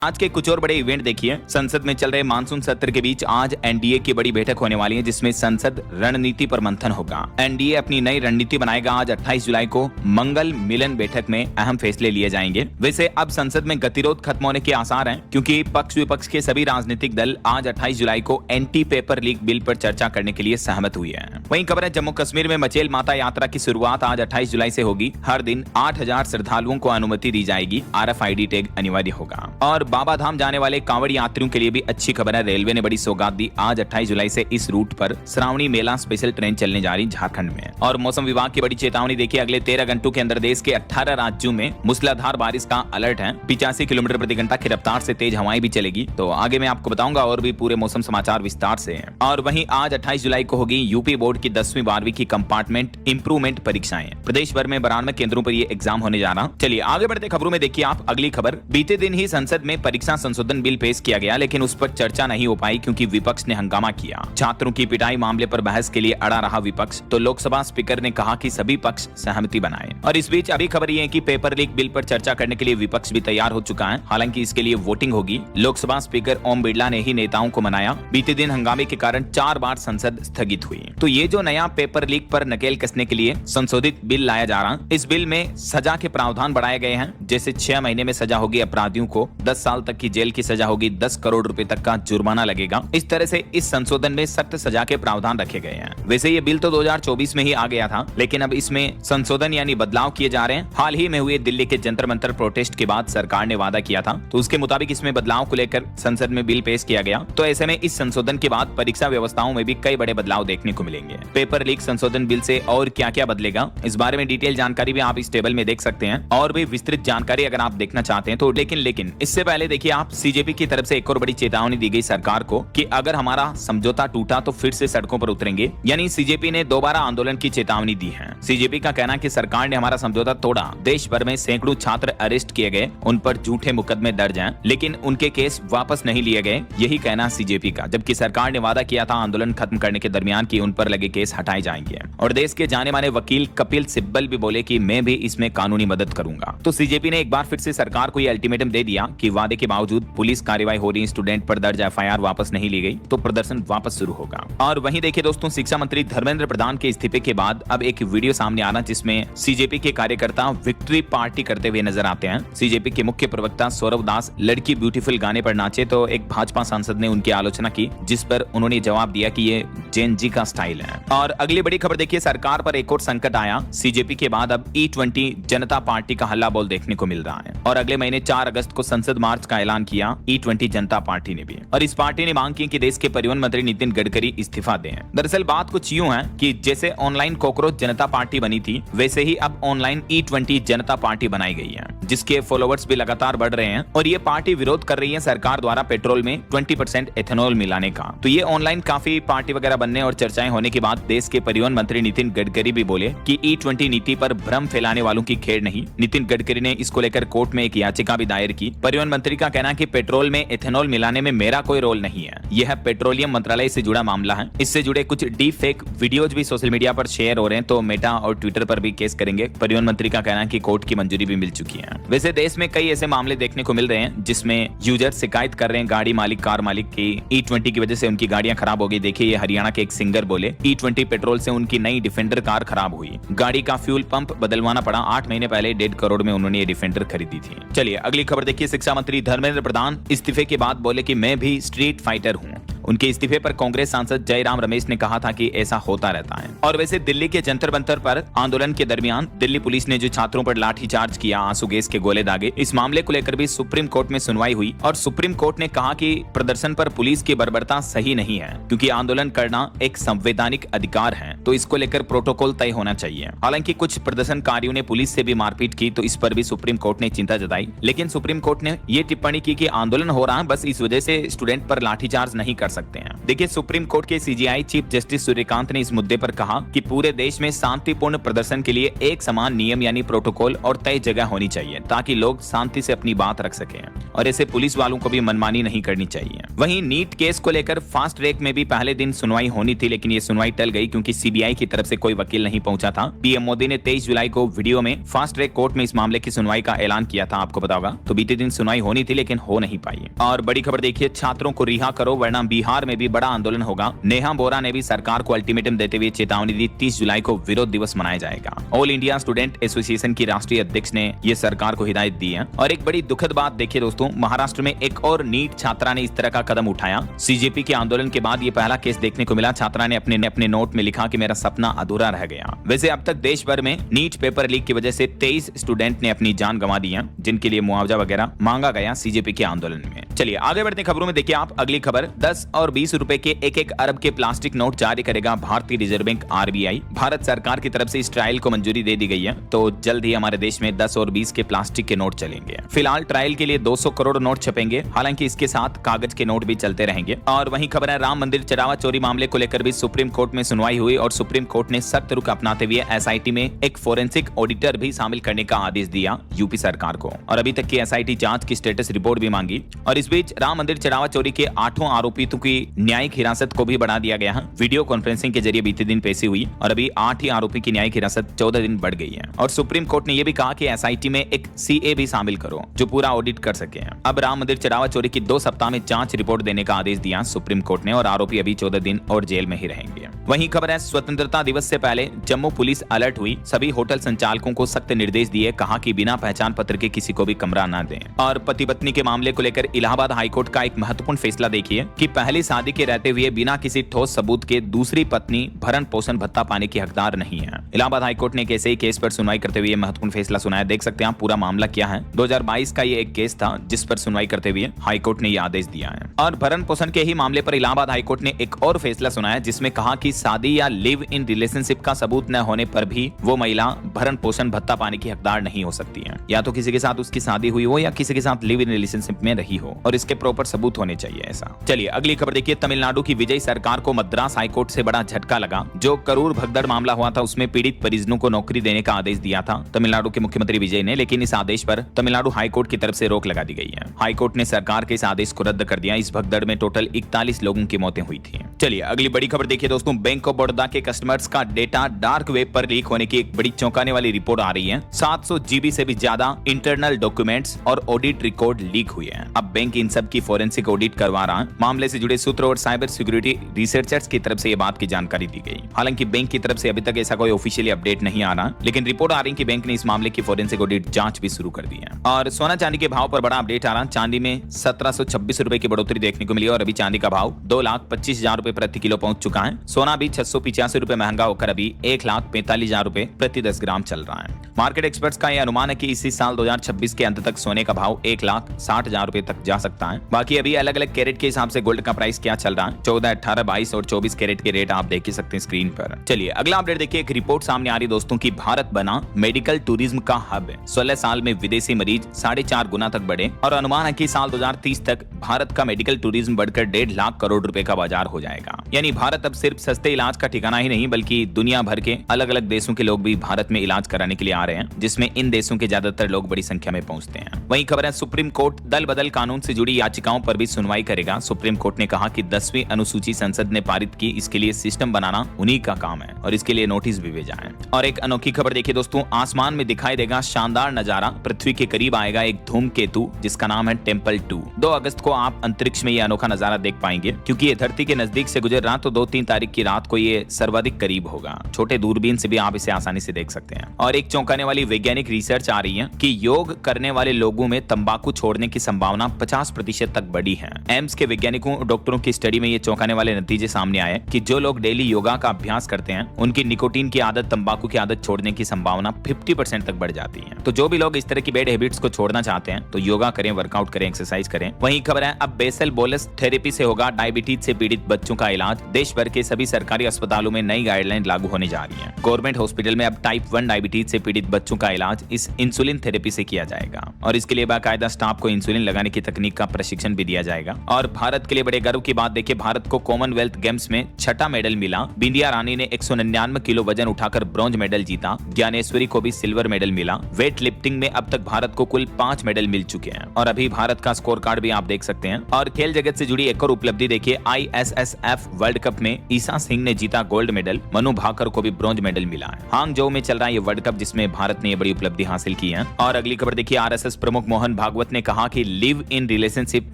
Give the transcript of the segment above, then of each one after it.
आज के कुछ और बड़े इवेंट देखिए। संसद में चल रहे मानसून सत्र के बीच आज एनडीए की बड़ी बैठक होने वाली है, जिसमें संसद रणनीति पर मंथन होगा। एनडीए अपनी नई रणनीति बनाएगा। आज 28 जुलाई को मंगल मिलन बैठक में अहम फैसले लिए जाएंगे। वैसे अब संसद में गतिरोध खत्म होने के आसार हैं, क्योंकि पक्ष विपक्ष के सभी राजनीतिक दल आज 28 जुलाई को एंटी पेपर लीक बिल पर चर्चा करने के लिए सहमत हुए हैं। वहीं खबर है, जम्मू कश्मीर में मचेल माता यात्रा की शुरुआत आज 28 जुलाई से होगी। हर दिन 8000 श्रद्धालुओं को अनुमति दी जाएगी। RFID टैग अनिवार्य होगा। और बाबा धाम जाने वाले कांवड़ यात्रियों के लिए भी अच्छी खबर है। रेलवे ने बड़ी सौगात दी। आज 28 जुलाई से इस रूट पर श्रावणी मेला स्पेशल ट्रेन चलने जा रही झारखंड में। और मौसम विभाग की बड़ी चेतावनी देखिए, अगले 13 घंटों के अंदर देश के 18 राज्यों में मूसलाधार बारिश का अलर्ट है। 85 किलोमीटर प्रति घंटा की रफ्तार से तेज हवाएं भी चलेगी। तो आगे मैं आपको बताऊंगा और भी पूरे मौसम समाचार विस्तार से। और वहीं आज 28 जुलाई को होगी यूपी बोर्ड की 10वीं 12वीं की कंपार्टमेंट इंप्रूवमेंट परीक्षाएं। प्रदेश भर में 92 केंद्रों पर ये एग्जाम होने जा रहा। चलिए आगे बढ़ते खबरों में देखिए आप अगली खबर। बीते दिन ही संसद में परीक्षा संशोधन बिल पेश किया गया, लेकिन उस पर चर्चा नहीं हो पाई क्योंकि विपक्ष ने हंगामा किया। छात्रों की पिटाई मामले पर बहस के लिए अड़ा रहा विपक्ष, तो लोकसभा स्पीकर ने कहा कि सभी पक्ष सहमति बनाएं। और इस बीच अभी खबर ये है कि पेपर लीक बिल पर चर्चा करने के लिए विपक्ष भी तैयार हो चुका है। हालांकि इसके लिए वोटिंग होगी। लोकसभा स्पीकर ओम बिरला ने ही नेताओं को मनाया। बीते दिन हंगामे के कारण 4 बार संसद स्थगित हुई। तो ये जो नया पेपर लीक पर नकेल कसने के लिए संशोधित बिल लाया जा रहा, इस बिल में सजा के प्रावधान बढ़ाए गए हैं। जैसे 6 महीने में सजा होगी अपराधियों को, 10 साल तक की जेल की सजा होगी, 10 करोड़ रुपए तक का जुर्माना लगेगा। इस तरह से इस संशोधन में सख्त सजा के प्रावधान रखे गए हैं। वैसे ये बिल तो 2024 में ही आ गया था, लेकिन अब इसमें संशोधन यानी बदलाव किए जा रहे हैं। हाल ही में हुए दिल्ली के जंतर मंतर प्रोटेस्ट के बाद सरकार ने वादा किया था, तो उसके मुताबिक इसमें बदलाव को लेकर संसद में बिल पेश किया गया। तो ऐसे में इस संशोधन के बाद परीक्षा व्यवस्थाओं में भी कई बड़े बदलाव देखने को मिलेंगे। पेपर लीक संशोधन बिल से और क्या क्या बदलेगा, इस बारे में डिटेल जानकारी भी आप इस टेबल में देख सकते हैं। और भी विस्तृत जानकारी अगर आप देखना चाहते हैं तो लेकिन इससे पहले देखिए आप, सीजेपी की तरफ से एक और बड़ी चेतावनी दी गई सरकार को कि अगर हमारा समझौता टूटा तो फिर से सड़कों पर उतरेंगे। यानी सीजेपी ने दोबारा आंदोलन की चेतावनी दी है। सीजेपी का कहना है कि सरकार ने हमारा समझौता तोड़ा। देश भर में सैकड़ों छात्र अरेस्ट किए गए, उन पर झूठे मुकदमे दर्ज हैं, लेकिन उनके केस वापस नहीं लिए गए। यही कहना सीजेपी का, जबकि सरकार ने वादा किया था आंदोलन खत्म करने के दरमियान कि उन पर लगे केस हटाए जाएंगे। और देश के जाने माने वकील कपिल सिब्बल भी बोले कि मैं भी इसमें कानूनी मदद करूंगा। तो सीजेपी ने एक बार फिर से सरकार को यह अल्टीमेटम दे दिया कि वादे के बावजूद पुलिस कार्रवाई हो रही, स्टूडेंट पर दर्ज FIR वापस नहीं ली गई तो प्रदर्शन वापस शुरू होगा। और वहीं देखिए दोस्तों, शिक्षा मंत्री धर्मेंद्र प्रधान के इस्तीफे के बाद अब एक वीडियो सामने आना, जिसमें सीजेपी के कार्यकर्ता विक्ट्री पार्टी करते हुए नजर आते हैं। सीजेपी के मुख्य प्रवक्ता सौरभ दास लड़की ब्यूटीफुल गाने पर नाचे तो एक भाजपा सांसद ने उनकी आलोचना की, जिस पर उन्होंने जवाब दिया कि ये जेन जी का स्टाइल है। और अगली बड़ी खबर देखिए, सरकार पर एक और संकट आया। सीजेपी के बाद अब E20 जनता पार्टी का हल्ला बोल देखने को मिल रहा है। और अगले महीने 4 अगस्त को संसद मार्च का ऐलान किया E20 जनता पार्टी ने भी। और इस पार्टी ने मांग की कि देश के परिवहन मंत्री नितिन गडकरी इस्तीफा दें। दरअसल बात कुछ यूं है कि जैसे ऑनलाइन कॉकरोच जनता पार्टी बनी थी, वैसे ही अब ऑनलाइन E20 जनता पार्टी बनाई गई है, जिसके फॉलोवर्स भी लगातार बढ़ रहे हैं। और ये पार्टी विरोध कर रही है सरकार द्वारा पेट्रोल में 20% एथेनॉल मिलाने का। तो ये ऑनलाइन काफी पार्टी वगैरह बनने और चर्चाएं होने के बाद देश के परिवहन मंत्री नितिन गडकरी भी बोले कि E20 नीति पर भ्रम फैलाने वालों की खेड़ नहीं। नितिन गडकरी ने इसको लेकर कोर्ट में एक याचिका भी दायर की। परिवहन मंत्री का कहना है कि पेट्रोल में एथेनॉल मिलाने में मेरा कोई रोल नहीं है, यह पेट्रोलियम मंत्रालय से जुड़ा मामला है। इससे जुड़े कुछ डीप फेक वीडियोज भी सोशल मीडिया पर शेयर हो रहे हैं, तो मेटा और ट्विटर पर भी केस करेंगे। परिवहन मंत्री का कहना है कि कोर्ट की मंजूरी भी मिल चुकी है। वैसे देश में कई ऐसे मामले देखने को मिल रहे हैं जिसमें यूजर शिकायत कर रहे हैं गाड़ी मालिक, कार मालिक की E20 की वजह से उनकी गाड़ियां खराब हो गई। देखिए ये हरियाणा के एक सिंगर बोले E20 पेट्रोल से उनकी नई डिफेंडर कार खराब हुई, गाड़ी का फ्यूल पंप बदलवाना पड़ा। 8 महीने पहले 1.5 करोड़ में उन्होंने ये डिफेंडर खरीदी थी। चलिए अगली खबर देखिए, शिक्षा मंत्री धर्मेंद्र प्रधान इस्तीफे के बाद बोले कि मैं भी स्ट्रीट फाइटर हूँ। उनके इस्तीफे पर कांग्रेस सांसद जयराम रमेश ने कहा था कि ऐसा होता रहता है। और वैसे दिल्ली के जंतर मंतर पर आंदोलन के दरमियान दिल्ली पुलिस ने जो छात्रों पर लाठीचार्ज किया, आंसू गैस के गोले दागे, इस मामले को लेकर भी सुप्रीम कोर्ट में सुनवाई हुई। और सुप्रीम कोर्ट ने कहा कि प्रदर्शन पर पुलिस की बर्बरता सही नहीं है, क्योंकि आंदोलन करना एक संवैधानिक अधिकार है, तो इसको लेकर प्रोटोकॉल तय होना चाहिए। हालांकि कुछ प्रदर्शनकारियों ने पुलिस से भी मारपीट की, तो इस पर भी सुप्रीम कोर्ट ने चिंता जताई। लेकिन सुप्रीम कोर्ट ने ये टिप्पणी की कि आंदोलन हो रहा है, बस इस वजह से स्टूडेंट पर लाठीचार्ज नहीं कर सकते। सकते हैं। देखिए, सुप्रीम कोर्ट के सीजेआई चीफ जस्टिस सूर्यकांत ने इस मुद्दे पर कहा कि पूरे देश में शांतिपूर्ण प्रदर्शन के लिए एक समान नियम यानी प्रोटोकॉल और तय जगह होनी चाहिए ताकि लोग शांति से अपनी बात रख सकें और ऐसे पुलिस वालों को भी मनमानी नहीं करनी चाहिए। वहीं नीट केस को लेकर फास्ट ट्रैक में भी पहले दिन सुनवाई होनी थी, लेकिन ये सुनवाई टल गई क्योंकि सीबीआई की तरफ से कोई वकील नहीं पहुंचा था। पीएम मोदी ने 23 जुलाई को वीडियो में फास्ट ट्रैक कोर्ट में इस मामले की सुनवाई का ऐलान किया था, आपको पता होगा। तो बीते दिन सुनवाई होनी थी लेकिन हो नहीं पाई। और बड़ी खबर देखिए, छात्रों को रिहा करो वरना बिहार में भी बड़ा आंदोलन होगा। नेहा बोरा ने भी सरकार को अल्टीमेटम देते हुए चेतावनी दी, 30 जुलाई को विरोध दिवस मनाया जाएगा। ऑल इंडिया स्टूडेंट एसोसिएशन की राष्ट्रीय अध्यक्ष ने ये सरकार को हिदायत दी है। और एक बड़ी दुखद बात देखिए दोस्तों, महाराष्ट्र में एक और नीट छात्रा ने इस तरह का कदम उठाया। सीजेपी के आंदोलन के बाद ये पहला केस देखने को मिला। छात्रा ने अपने नोट में लिखा कि मेरा सपना अधूरा रह गया। वैसे अब तक देश भर में नीट पेपर लीक की वजह से 23 स्टूडेंट ने अपनी जान गंवा दी है, जिनके लिए मुआवजा वगैरह मांगा गया सीजेपी के आंदोलन में। चलिए आगे बढ़ते खबरों में। देखिए आप अगली खबर, 10 और 20 रुपए के 1-1 अरब के प्लास्टिक नोट जारी करेगा भारतीय रिजर्व बैंक आरबीआई। भारत सरकार की तरफ से इस ट्रायल को मंजूरी दे दी गई है, तो जल्द ही हमारे देश में 10 और 20 के प्लास्टिक के नोट चलेंगे। फिलहाल ट्रायल के लिए 200 करोड़ नोट छपेंगे, हालांकि इसके साथ कागज के नोट भी चलते रहेंगे। और वहीं खबर है, राम मंदिर चढ़ावा चोरी मामले को लेकर भी सुप्रीम कोर्ट में सुनवाई हुई और सुप्रीम कोर्ट ने सख्त रुख अपनाते हुए एसआईटी में एक फोरेंसिक ऑडिटर भी शामिल करने का आदेश दिया यूपी सरकार को। और अभी तक की एसआईटी जांच की स्टेटस रिपोर्ट भी मांगी। और इस बीच राम मंदिर चढ़ावा चोरी के 8 आरोपितों की न्यायिक हिरासत को भी बढ़ा दिया गया है। वीडियो कॉन्फ्रेंसिंग के जरिए बीते दिन पेशी हुई और अभी 8 ही आरोपी की न्यायिक हिरासत 14 दिन बढ़ गई है। और सुप्रीम कोर्ट ने यह भी कहा कि एसआईटी में एक सीए भी शामिल करो जो पूरा ऑडिट कर सके। अब राम मंदिर चढ़ावा चोरी की 2 सप्ताह में जांच रिपोर्ट देने का आदेश दिया सुप्रीम कोर्ट ने और आरोपी अभी 14 दिन और जेल में ही रहेंगे। वहीं खबर है, स्वतंत्रता दिवस से पहले जम्मू पुलिस अलर्ट हुई, सभी होटल संचालकों को सख्त निर्देश दिए, कहा कि बिना पहचान पत्र के किसी को भी कमरा न दें। और पति पत्नी के मामले को लेकर इलाहाबाद हाईकोर्ट का एक महत्वपूर्ण फैसला देखिए कि पहली शादी के रहते हुए बिना किसी ठोस सबूत के दूसरी पत्नी भरण पोषण भत्ता पाने की हकदार नहीं है। इलाहाबाद हाईकोर्ट ने एक ऐसे ही केस पर सुनवाई करते हुए महत्वपूर्ण फैसला सुनाया। देख सकते हैं आप पूरा मामला क्या है। 2022 का ये एक केस था जिस पर सुनवाई करते हुए हाईकोर्ट ने यह आदेश दिया है। और भरण पोषण के ही मामले पर इलाहाबाद हाईकोर्ट ने एक और फैसला सुनाया जिसमें कहा कि शादी या लिव इन रिलेशनशिप का सबूत न होने पर भी वो महिला भरण पोषण भत्ता पाने की हकदार नहीं हो सकती है। या तो किसी के साथ उसकी शादी हुई हो या किसी के साथ लिव इन रिलेशनशिप में रही हो और इसके प्रॉपर सबूत होने चाहिए ऐसा। चलिए अगली खबर देखिए, तमिलनाडु की विजय सरकार को मद्रास हाईकोर्ट से बड़ा झटका लगा। जो करूर भगदड़ मामला हुआ था उसमें पीड़ित परिजनों को नौकरी देने का आदेश दिया था तमिलनाडु के मुख्यमंत्री विजय ने, लेकिन इस आदेश पर तमिलनाडु हाईकोर्ट की तरफ से रोक लगा दी गई है। हाईकोर्ट ने सरकार के इस आदेश को रद्द कर दिया। इस भगदड़ में टोटल 41 लोगों की मौतें हुई थी। चलिए अगली बड़ी खबर देखिए दोस्तों, बैंक ऑफ बड़ौदा के कस्टमर्स का डेटा डार्क वेब पर लीक होने की एक बड़ी चौंकाने वाली रिपोर्ट आ रही है। 700 जीबी से भी ज्यादा इंटरनल डॉक्यूमेंट्स और ऑडिट रिकॉर्ड लीक हुए हैं। अब बैंक इन सब की फोरेंसिक ऑडिट करवा रहा है। मामले से जुड़े सूत्र और साइबर सिक्योरिटी रिसर्चर्स की तरफ से ये बात की जानकारी दी गई। हालांकि बैंक की तरफ से अभी तक ऐसा कोई ऑफिशियली अपडेट नहीं आ रहा, लेकिन रिपोर्ट आ रही है कि बैंक ने इस मामले की फोरेंसिक ऑडिट जांच भी शुरू कर दी है। और सोना चांदी के भाव पर बड़ा अपडेट आ रहा है। चांदी में 1726 रुपए की बढ़ोतरी देखने को मिली और अभी चांदी का भाव 2,25,000 रुपए प्रति किलो पहुंच चुका है। सोना भी 685 रुपए महंगा होकर अभी 1,45,000 रुपए प्रति 10 ग्राम चल रहा है। मार्केट एक्सपर्ट्स का यह अनुमान है कि इसी साल 2026 के अंत तक सोने का भाव 1,60,000 रुपए तक जा सकता है। बाकी अभी अलग अलग कैरेट के हिसाब से गोल्ड का प्राइस क्या चल रहा है, 14, 18, 22 और 24 कैरेट के रेट आप देख ही सकते हैं स्क्रीन पर। चलिए अगला अपडेट देखिए, एक रिपोर्ट सामने आ रही दोस्तों की भारत बना मेडिकल टूरिज्म का हब। 16 साल में विदेशी मरीज 4.5 गुना तक बढ़े और अनुमान है कि साल 2030 तक भारत का मेडिकल टूरिज्म बढ़कर 1.5 लाख करोड़ रुपए का बाजार हो जाएगा। यानी भारत अब सिर्फ सस्ते इलाज का ठिकाना ही नहीं बल्कि दुनिया भर के अलग अलग देशों के लोग भी भारत में इलाज कराने के लिए आ रहे हैं, जिसमें इन देशों के ज्यादातर लोग बड़ी संख्या में पहुंचते हैं। वहीं खबर है, सुप्रीम कोर्ट दल बदल कानून से जुड़ी याचिकाओं पर भी सुनवाई करेगा। सुप्रीम कोर्ट ने कहा कि 10वीं अनुसूची संसद ने पारित की, इसके लिए सिस्टम बनाना उन्हीं का काम है और इसके लिए नोटिस भी भेजा है। और एक अनोखी खबर देखिए दोस्तों, आसमान में दिखाई देगा शानदार नजारा। पृथ्वी के करीब आएगा एक धूमकेतु जिसका नाम है टेम्पल 2। 2 अगस्त को आप अंतरिक्ष में ये अनोखा नजारा देख पाएंगे। क्योंकि ये धरती के नजदीक से गुजर रहा तो 2-3 तारीख की रात को ये सर्वाधिक करीब होगा। छोटे दूरबीन से भी आप इसे आसानी से देख सकते हैं। और एक चौंकाने वाली वैज्ञानिक रिसर्च आ रही है कि योग करने वाले लोगों में तंबाकू छोड़ने की संभावना 50% तक बढ़ी है। एम्स के वैज्ञानिकों डॉक्टरों की स्टडी में ये चौंकाने वाले नतीजे सामने आए कि जो लोग डेली योगा का अभ्यास करते हैं उनकी निकोटीन की आदत, तंबाकू की आदत छोड़ने की संभावना 50% तक बढ़ जाती है। तो जो भी लोग इस तरह की बैड हैबिट्स को छोड़ना चाहते हैं तो योगा करें, वर्कआउट करें, एक्सरसाइज करें। वहीं खबर है, अब बेसल बोलस थेरेपी से होगा डायबिटीज से पीड़ित बच्चों का इलाज। देश भर के सभी सरकारी अस्पतालों में नई गाइडलाइन लागू होने जा रही है। गवर्नमेंट हॉस्पिटल में अब टाइप 1 डायबिटीज से पीड़ित बच्चों का इलाज इस इंसुलिन थेरेपी से किया जाएगा और इसके लिए बाकायदा स्टाफ को इंसुलिन लगाने की तकनीक का प्रशिक्षण भी दिया जाएगा। और भारत के लिए बड़े गर्व की बात देखिए, भारत को कॉमनवेल्थ गेम्स में 6ठा मेडल मिला। बिंदिया रानी ने 199 किलो वजन उठाकर ब्रॉन्ज मेडल जीता। ज्ञानेश्वरी को भी सिल्वर मेडल मिला। वेट लिफ्टिंग में अब तक भारत को कुल 5 मेडल मिल चुके हैं और अभी भारत का स्कोर कार्ड भी आप देख सकते हैं। और खेल जगत से जुड़ी एक और उपलब्धि देखिए, ISSF वर्ल्ड कप में ईसा सिंह ने जीता गोल्ड मेडल। मनु भाकर को भी ब्रॉन्ज मेडल मिला है। हांगझोउ में चल रहा है ये वर्ल्ड कप जिसमें भारत ने ये बड़ी उपलब्धि हासिल की है। और अगली खबर देखिए, RSS प्रमुख मोहन भागवत ने कहा कि लिव इन रिलेशनशिप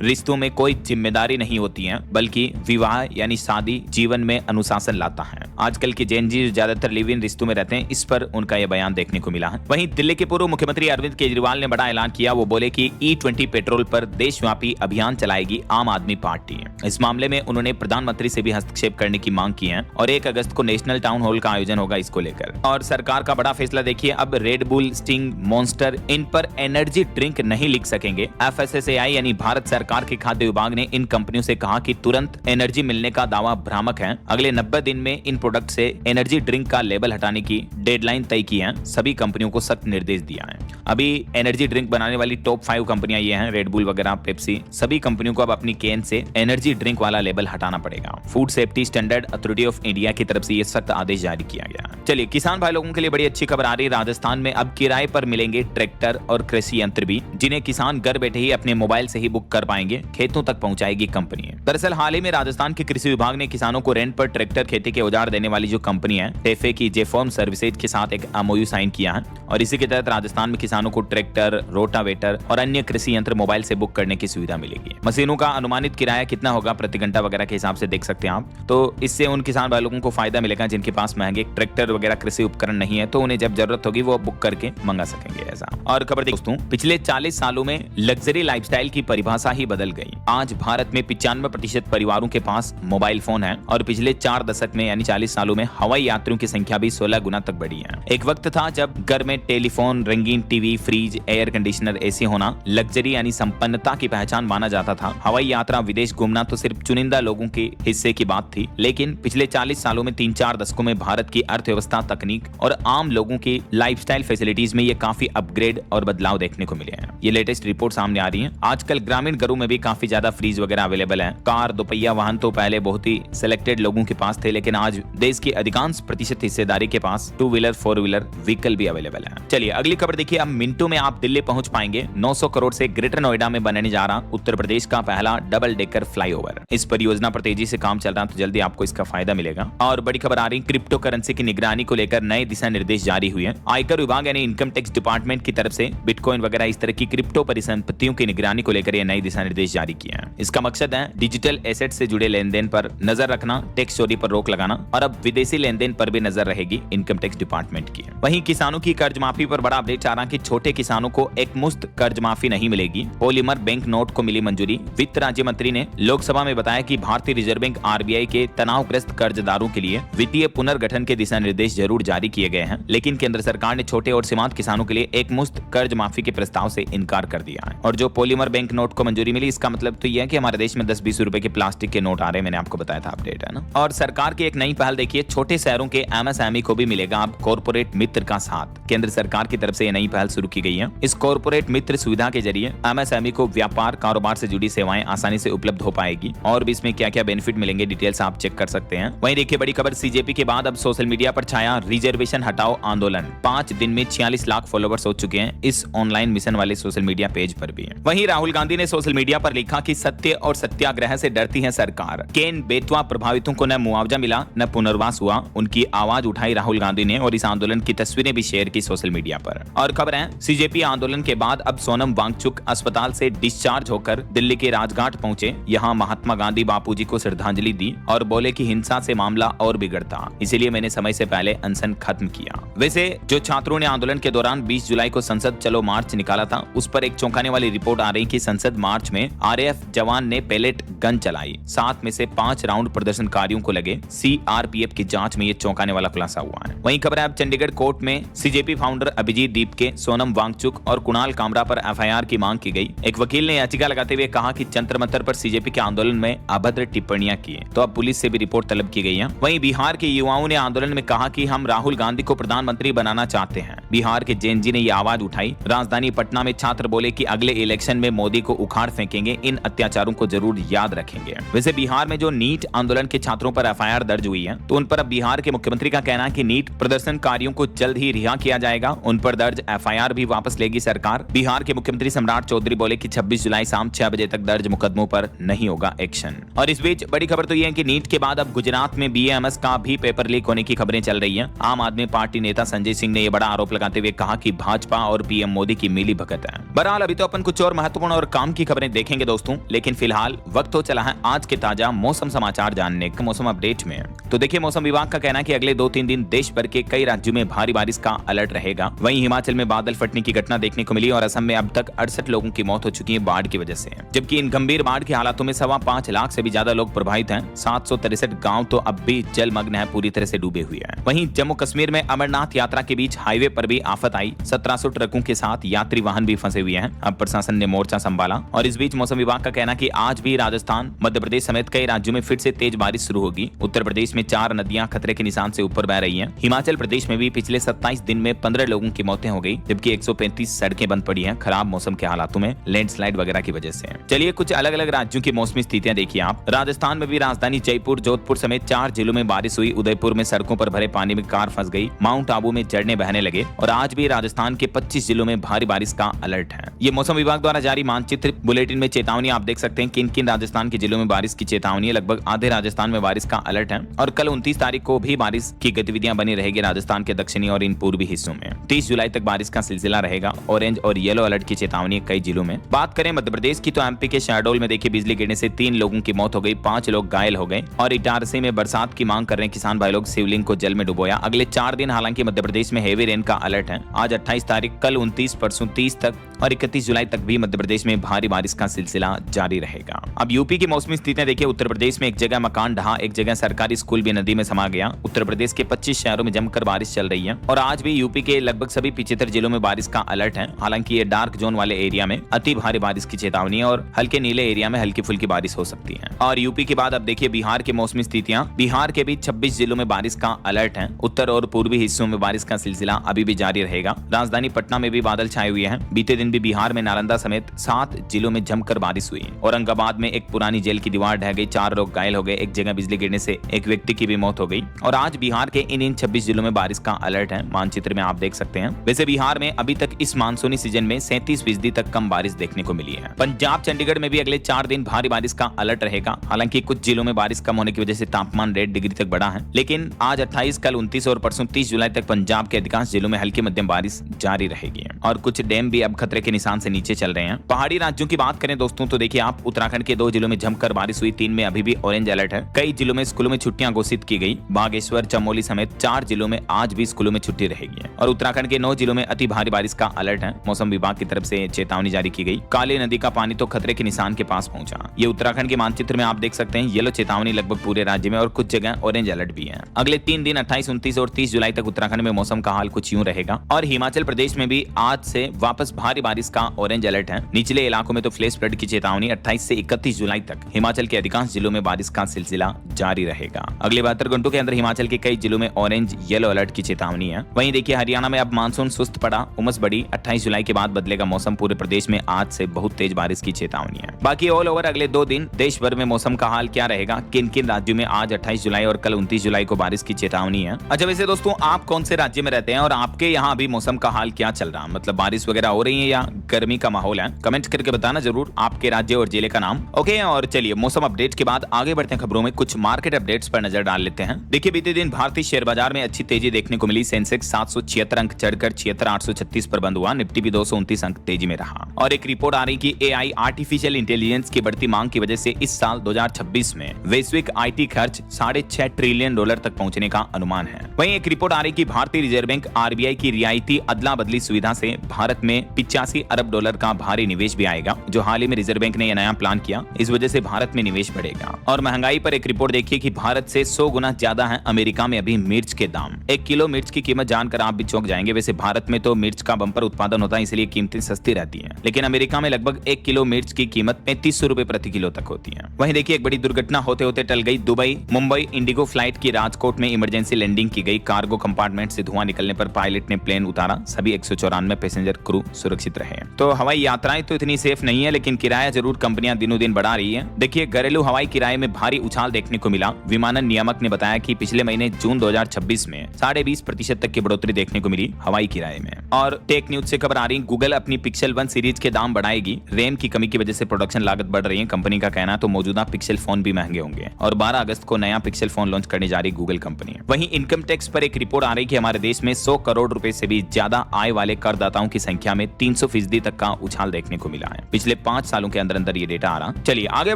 रिश्तों में कोई जिम्मेदारी नहीं होती है, बल्कि विवाह यानी शादी जीवन में अनुशासन लाता है। आजकल के जेन जी ज्यादातर लिव इन रिश्तों में रहते हैं, इस पर उनका यह बयान देखने को मिला है। वहीं दिल्ली के पूर्व मुख्यमंत्री अरविंद केजरीवाल ने बड़ा ऐलान किया। वो बोले कि E20 पेट्रोल पर देशव्यापी अभियान चलाएगी आम आदमी पार्टी। इस मामले में उन्होंने प्रधानमंत्री से भी हस्तक्षेप करने की मांग की है और 1 अगस्त को नेशनल टाउन हॉल का आयोजन होगा इसको लेकर। और सरकार का बड़ा फैसला देखिए, अब रेड बुल, स्टिंग, मॉन्स्टर इन पर एनर्जी ड्रिंक नहीं लिख सकेंगे। FSSAI यानी भारत सरकार के खाद्य विभाग ने इन कंपनियों से कहा कि तुरंत एनर्जी मिलने का दावा भ्रामक है। अगले 90 दिन में इन प्रोडक्ट से एनर्जी ड्रिंक का लेबल हटाने की डेडलाइन तय की है। सभी कंपनियों को सख्त निर्देश दिया है। अभी एनर्जी ड्रिंक बनाने वाली टॉप 5 कंपनियां ये हैं, रेड बुल वगैरह, पेप्सी। सभी कंपनियों को अब अपनी कैन से एनर्जी ड्रिंक वाला लेबल हटाना पड़ेगा। Food safety standard authority of India की तरफ से ये सख्त आदेश जारी किया गया है। चलिए, किसान भाई लोगों के लिए बड़ी अच्छी खबर आ रही है। राजस्थान में अब किराए पर मिलेंगे ट्रैक्टर और कृषि यंत्र भी, जिन्हें किसान घर बैठे ही अपने मोबाइल से ही बुक कर पाएंगे। खेतों तक पहुंचाएगी कंपनी। दरअसल हाल ही में राजस्थान के कृषि विभाग ने किसानों को रेंट पर ट्रैक्टर, खेती के औजार देने वाली जो कंपनी है टेफे की जेफॉर्म सर्विसेज के साथ एक MOU साइन किया है और इसी के तहत राजस्थान में किसानों को ट्रैक्टर, रोटावेटर और अन्य कृषि यंत्र मोबाइल से बुक करने की सुविधा मिलेगी। मशीनों का अनुमानित किराया कितना होगा प्रति घंटा वगैरह के हिसाब से देख सकते हैं आप। तो इससे उन किसान भाई लोगों को फायदा मिलेगा जिनके पास महंगे ट्रैक्टर वगैरह कृषि उपकरण नहीं है, तो उन्हें जब जरूरत होगी वो बुक करके मंगा सकेंगे ऐसा। और खबर दोस्तों, पिछले 40 सालों में लग्जरी लाइफस्टाइल की परिभाषा ही बदल गई। आज भारत में 95% परिवारों के पास मोबाइल फोन है और पिछले 4 दशक में यानी 40 सालों में हवाई यात्रियों की संख्या भी 16 गुना तक बढ़ी है। एक वक्त था जब घर में टेलीफोन, रंगीन TV, fridge, air conditioner, AC होना लग्जरी यानी संपन्नता की पहचान माना जाता था। हवाई यात्रा, विदेश घूमना तो सिर्फ चुनिंदा लोगों के हिस्से की बात थी। लेकिन पिछले 40 सालों में 3-4 दशकों में भारत की अर्थव्यवस्था, तकनीक और आम लोगों की लाइफस्टाइल फैसिलिटीज में ये काफी अपग्रेड और बदलाव देखने को मिले हैं। ये लेटेस्ट रिपोर्ट सामने आ रही है। आजकल ग्रामीण घरों में भी काफी ज्यादा फ्रिज वगैरह अवेलेबल है। कार, दोपहिया वाहन तो पहले बहुत ही सिलेक्टेड लोगों के पास थे, लेकिन आज देश की अधिकांश प्रतिशत हिस्सेदारी के पास 2 व्हीलर 4 व्हीलर व्हीकल भी अवेलेबल है। चलिए अगली खबर देखिए, अब मिनटों में आप दिल्ली पहुंच पाएंगे। 900 करोड़ से ग्रेटर नोएडा में बनने जा रहा उत्तर प्रदेश का पहला डबल डेकर फ्लाईओवर। इस परियोजना पर तेजी से काम चल रहा है, तो जल्दी आपको इसका फायदा मिलेगा। और बड़ी खबर आ रही, क्रिप्टो करेंसी की निगरानी को लेकर नए दिशा निर्देश जारी हुए हैं। आयकर विभाग यानी इनकम टैक्स डिपार्टमेंट की तरफ से बिटकॉइन वगैरह इस तरह की क्रिप्टो परिसंपत्तियों की निगरानी को लेकर ये नए दिशा निर्देश जारी किए हैं। इसका मकसद है डिजिटल एसेट से जुड़े लेन देन पर नजर रखना, टैक्स चोरी पर रोक लगाना और अब विदेशी लेन देन पर भी नजर रहेगी इनकम टैक्स डिपार्टमेंट की। वहीं किसानों की कर्ज माफी पर बड़ा अपडेट आ रहा कि छोटे किसानों को एक मुश्त कर्ज माफी नहीं मिलेगी। पॉलीमर बैंक नोट को मिली मंजूरी। वित्त राज्य मंत्री ने लोकसभा में बताया कि भारतीय रिजर्व बैंक RBI के तनावग्रस्त कर्जदारों के लिए वित्तीय पुनर्गठन के दिशा निर्देश जरूर जारी किए गए हैं, लेकिन केंद्र सरकार ने छोटे और सीमांत किसानों के लिए एक मुश्त कर्ज माफी के प्रस्ताव से इनकार कर दिया है। और जो पॉलीमर बैंक नोट को मंजूरी मिली, इसका मतलब तो यह है कि हमारे देश में 10-20 रुपए के प्लास्टिक के नोट आ रहे हैं। मैंने आपको बताया था, अपडेट है ना। और सरकार की एक नई पहल देखिए, छोटे शहरों के MSME को भी मिलेगा अब कॉर्पोरेट मित्र का साथ। केंद्र सरकार की तरफ से यह नई पहल शुरू की गई है। इस कॉर्पोरेट मित्र सुविधा के जरिए MSME को व्यापार, कारोबार से जुड़ी सेवाएं आसानी से उपलब्ध हो पाएगी। और भी इसमें क्या क्या बेनिफिट मिलेंगे, डिटेल्स आप चेक कर सकते हैं। वहीं देखिए बड़ी खबर, CJP के बाद अब सोशल मीडिया पर छाया रिजर्वेशन हटाओ आंदोलन। 5 दिन में 46 लाख फॉलोवर्स हो चुके हैं इस ऑनलाइन मिशन वाले सोशल मीडिया पेज पर भी। वहीं राहुल गांधी ने सोशल मीडिया पर लिखा कि सत्य और सत्याग्रह से डरती है सरकार। केन बेतवा प्रभावितों को न मुआवजा मिला न पुनर्वास हुआ। उनकी आवाज उठाई राहुल गांधी ने और इस आंदोलन की तस्वीरें भी शेयर की सोशल मीडिया पर। और खबर है, CJP आंदोलन के बाद अब सोनम वांगचुक अस्पताल से डिस्चार्ज होकर दिल्ली के राजघाट पहुंचे। यहाँ महात्मा गांधी बापूजी को श्रद्धांजलि दी और बोले कि हिंसा से मामला और बिगड़ता, इसीलिए मैंने समय से पहले अनशन खत्म किया। वैसे जो छात्रों ने आंदोलन के दौरान 20 जुलाई को संसद चलो मार्च निकाला था, उस पर एक चौंकाने वाली रिपोर्ट आ रही कि संसद मार्च में RAF जवान ने पेलेट गन चलाई। 7 में से 5 राउंड प्रदर्शनकारियों को लगे। CR आरपीएफ की जांच में ये चौंकाने वाला खुलासा हुआ है। वहीं खबर है अब चंडीगढ़ कोर्ट में सीजेपी फाउंडर अभिजीत दीप के, सोनम वांगचुक और कुणाल कामरा पर एफआईआर की मांग की गई। एक वकील ने याचिका लगाते हुए कहा कि जंतर मंतर पर सीजेपी के आंदोलन में अभद्र टिप्पणियां की, तो अब पुलिस से भी रिपोर्ट तलब की गई है। वहीं बिहार के युवाओं ने आंदोलन में कहा कि हम राहुल गांधी को प्रधानमंत्री बनाना चाहते हैं। बिहार के जैन जी ने यह आवाज उठाई। राजधानी पटना में छात्र बोले कि अगले इलेक्शन में मोदी को उखाड़ फेंकेंगे, इन अत्याचारों को जरूर याद रखेंगे। वैसे बिहार में जो नीट आंदोलन के छात्रों पर एफआईआर दर्ज हुई है, तो उन पर अब बिहार के मुख्यमंत्री का कहना है कि नीट प्रदर्शनकारियों को जल्द ही रिहा किया जाएगा। उन पर दर्ज एफआईआर भी वापस लेगी सरकार। बिहार के मुख्यमंत्री सम्राट चौधरी बोले कि 26 जुलाई शाम 6 बजे तक दर्ज मुकदमों पर नहीं होगा एक्शन। और इस बीच बड़ी खबर तो यह है कि नीट के बाद अब गुजरात में बीएएमएस का भी पेपर लीक होने की खबरें चल रही है। आम आदमी पार्टी नेता संजय सिंह ने यह बड़ा आरोप लगाते हुए कहा कि भाजपा और पीएम मोदी की मिली भगत है। बहरहाल अभी तो अपन कुछ और महत्वपूर्ण और काम की खबरें देखेंगे दोस्तों, लेकिन फिलहाल वक्त हो चला है आज के ताजा मौसम समाचार जानने का। मौसम अपडेट में तो देखिए, मौसम विभाग का कहना है कि अगले 2-3 दिन देश भर के कई राज्यों में भारी बारिश का अलर्ट रहेगा। वहीं हिमाचल में बादल फटने की घटना देखने को मिली और असम में अब तक 68 लोगों की मौत हो चुकी है बाढ़ की वजह से, जबकि इन गंभीर बाढ़ के हालातों में 5.25 लाख से भी ज्यादा लोग प्रभावित हैं। 763 गांव तो अब भी जलमग्न है, पूरी तरह से डूबे हुए हैं। वहीं जम्मू कश्मीर में अमरनाथ यात्रा के बीच हाईवे पर भी आफत आई। 1700 ट्रकों के साथ यात्री वाहन भी फंसे हुए हैं। अब प्रशासन ने मोर्चा संभाला। और इस बीच मौसम विभाग का कहना कि आज भी राजस्थान, मध्य प्रदेश समेत कई राज्यों में फिर से तेज बारिश शुरू होगी। उत्तर प्रदेश में 4 नदियां खतरे के निशान से ऊपर बह रही हैं। हिमाचल प्रदेश में भी पिछले 27 दिन में 15 लोगों की मौतें हो गई, जबकि 135 सड़कें बंद पड़ी हैं खराब मौसम के हालातों में, लैंडस्लाइड वगैरह की वजह से। चलिए कुछ अलग अलग राज्यों की मौसमी स्थितियां देखिए आप। राजस्थान में भी राजधानी जयपुर, जोधपुर समेत 4 जिलों में बारिश हुई। उदयपुर में सड़कों पर भरे पानी में कार फंस गई। माउंट आबू में झरने बहने लगे। और आज भी राजस्थान के 25 जिलों में भारी बारिश का अलर्ट है। ये मौसम विभाग द्वारा जारी मानचित्र बुलेटिन में चेतावनी आप देख सकते हैं किन किन राजस्थान के जिलों में बारिश की चेतावनी है। लगभग आधे राजस्थान में बारिश का अलर्ट है। और कल 29 तारीख को भी बारिश की गतिविधियां बनी रहेगी राजस्थान के दक्षिणी और इन पूर्वी हिस्सों में। 30 जुलाई तक बारिश का सिलसिला रहेगा। ऑरेंज और येलो अलर्ट की चेतावनी कई जिलों में। बात करें मध्य प्रदेश की तो एमपी के शहडोल में देखिए बिजली गिरने से 3 लोगों की मौत हो गई, 5 लोग घायल हो गए। और इटारसी में बरसात की मांग कर रहे किसान भाई लोग शिवलिंग को जल में डुबोया। अगले 4 दिन हालांकि मध्य प्रदेश में हेवी रेन का अलर्ट है। आज 28 तारीख, कल 29, परसों 30 तक और 31 जुलाई तक भी मध्य प्रदेश में भारी बारिश का सिलसिला जारी रहेगा। अब यूपी की मौसमी स्थितियां देखिए। उत्तर प्रदेश में एक जगह मकान ढहा, एक जगह सरकारी स्कूल भी नदी में समा गया। उत्तर प्रदेश के 25 शहरों में जमकर बारिश चल रही है। और आज भी यूपी के लगभग सभी 75 जिलों में बारिश का अलर्ट है। हालांकि ये डार्क जोन वाले एरिया में अति भारी बारिश की चेतावनी है और हल्के नीले एरिया में हल्की फुल्की बारिश हो सकती है। और यूपी के बाद अब देखिए बिहार की मौसमी स्थितियां। बिहार के भी 26 जिलों में बारिश का अलर्ट है। उत्तर और पूर्वी हिस्सों में बारिश का सिलसिला अभी भी जारी रहेगा। राजधानी पटना में भी बादल छाए हुए हैं। बीते दिन भी बिहार में नालंदा समेत 7 जिलों में जमकर बारिश हुई। औरंगाबाद में एक पुरानी जेल की दीवार ढह गई, 4 लोग घायल हो गए। एक जगह बिजली गिरने से एक व्यक्ति की भी मौत हो गई। और आज बिहार के इन 26 जिलों में बारिश का अलर्ट है, मानचित्र में आप देख सकते हैं। वैसे बिहार में अभी तक इस मानसूनी सीजन में 37% तक कम बारिश देखने को मिली है। पंजाब चंडीगढ़ में भी अगले 4 दिन भारी बारिश का अलर्ट रहेगा। हालांकि कुछ जिलों में बारिश कम होने की वजह से तापमान 1.5 डिग्री तक बढ़ा है। लेकिन आज 28, कल 29 और परसों 30 जुलाई तक पंजाब के अधिकांश जिलों में हल्की मध्यम बारिश जारी रहेगी। और कुछ डैम भी अब खतरे के निशान से नीचे चल रहे हैं। पहाड़ी राज्यों की बात करें दोस्तों तो देखिए आप, उत्तराखंड के 2 जिलों में जमकर बारिश हुई, 3 में अभी भी ऑरेंज अलर्ट है। कई जिलों में स्कूलों में छुट्टियां घोषित की गई। बागेश्वर, चमोली समेत 4 जिलों में आज भी स्कूलों में छुट्टी रहेगी। और उत्तराखंड के 9 जिलों में अति भारी बारिश का अलर्ट है। मौसम विभाग की तरफ से चेतावनी जारी की गई। काली नदी का पानी तो खतरे के निशान के पास पहुंचा। ये उत्तराखंड के मानचित्र में आप देख सकते हैं। येलो चेतावनी लगभग पूरे राज्य में और कुछ जगह ऑरेंज अलर्ट भी है। अगले 3 दिन 28, 29 और 30 जुलाई तक उत्तराखंड में मौसम का हाल कुछ यूं रहेगा। और हिमाचल प्रदेश में भी आज से वापस भारी बारिश का ऑरेंज अलर्ट है। निचले इलाकों में तो फ्लैश फ्लड की चेतावनी 28 से 31 जुलाई तक हिमाचल के अधिकांश जिलों में बारिश का सिलसिला जारी रहेगा। अगले 72 घंटों के अंदर हिमाचल के कई जिलों में ऑरेंज येलो अलर्ट की चेतावनी है। वहीं देखिए हरियाणा में अब मानसून सुस्त पड़ा, उमस बढ़ी। 28 जुलाई के बाद बदलेगा मौसम। पूरे प्रदेश में आज से बहुत तेज बारिश की चेतावनी है। बाकी ऑल ओवर अगले 2 दिन देश भर में मौसम का हाल क्या रहेगा, किन किन राज्यों में आज 28 जुलाई और कल 29 जुलाई को बारिश की चेतावनी है। अच्छा वैसे दोस्तों, आप कौन से राज्य में रहते हैं और आपके यहाँ अभी मौसम का हाल क्या चल रहा है? मतलब बारिश वगैरह हो रही है या गर्मी का माहौल है? कमेंट करके बताना जरूर आपके राज्य और जिले का नाम। ओके, और चलिए मौसम अपडेट के बाद आगे बढ़ते हैं खबरों में। कुछ मार्केट अपडेट्स पर नजर डाल लेते हैं। देखिए बीते दिन भारतीय शेयर बाजार में अच्छी तेजी देखने को मिली। सेंसेक्स 776 अंक चढ़कर 76,836 पर बंद हुआ। निफ्टी भी 229 अंक तेजी में रहा। और एक रिपोर्ट आ रही कि एआई आर्टिफिशियल इंटेलिजेंस की बढ़ती मांग की वजह से इस साल 2026 में वैश्विक आईटी खर्च $6.5 ट्रिलियन तक पहुंचने का अनुमान है। वहीं एक रिपोर्ट आ रही कि भारतीय रिजर्व बैंक आरबीआई की रियायती अदला बदली सुविधा से भारत में $85 अरब का भारी निवेश भी आएगा, जो हाल ही में रिजर्व बैंक ने यह नया प्लान किया। इस वजह से भारत में निवेश बढ़ेगा। और महंगाई पर एक रिपोर्ट देखिए कि भारत से 100 गुना ज्यादा है अमेरिका में अभी मिर्च के दाम। 1 किलो मिर्च की कीमत जानकर आप भी चौंक जाएंगे। वैसे भारत में तो मिर्च का बम्पर उत्पादन होता है, इसलिए कीमतें सस्ती रहती हैं, लेकिन अमेरिका में लगभग 1 किलो मिर्च की कीमत 3500 रुपए प्रति किलो तक होती है। वहीं देखिए एक बड़ी दुर्घटना होते होते टल गई। दुबई मुंबई इंडिगो फ्लाइट की राजकोट में इमरजेंसी लैंडिंग की गई। कार्गो कंपार्टमेंट से धुआं निकलने पर पायलट ने प्लेन उतारा। सभी 194 पैसेंजर क्रू सुरक्षित रहे। तो हवाई यात्राएं तो इतनी सेफ नहीं है, लेकिन किराया जरूर कंपनियां दिनों दिन बढ़ा रही है। देखिए घरेलू हवाई किराए में भारी उछाल देखने को मिला। विमानन नियामक ने बताया कि पिछले महीने जून 2026 में 20.5% तक की बढ़ोतरी देखने को मिली हवाई किराए में। और टेक न्यूज से खबर आ रही, गूगल अपनी पिक्सल 1 सीरीज के दाम बढ़ाएगी। रैम की कमी की वजह से प्रोडक्शन लागत बढ़ रही है। कंपनी का कहना है तो मौजूदा पिक्सल फोन भी महंगे होंगे और 12 अगस्त को नया पिक्सल फोन लॉन्च करने जा रही गूगल कंपनी। वहीं इनकम टैक्स पर एक रिपोर्ट आ रही कि हमारे देश में 100 करोड़ रुपए से भी ज्यादा आय वाले करदाताओं की संख्या में 300% तक का उछाल देखने को मिला है पिछले 5 सालों के अंदर अंदर ये डेटा आ रहा। चलिए आगे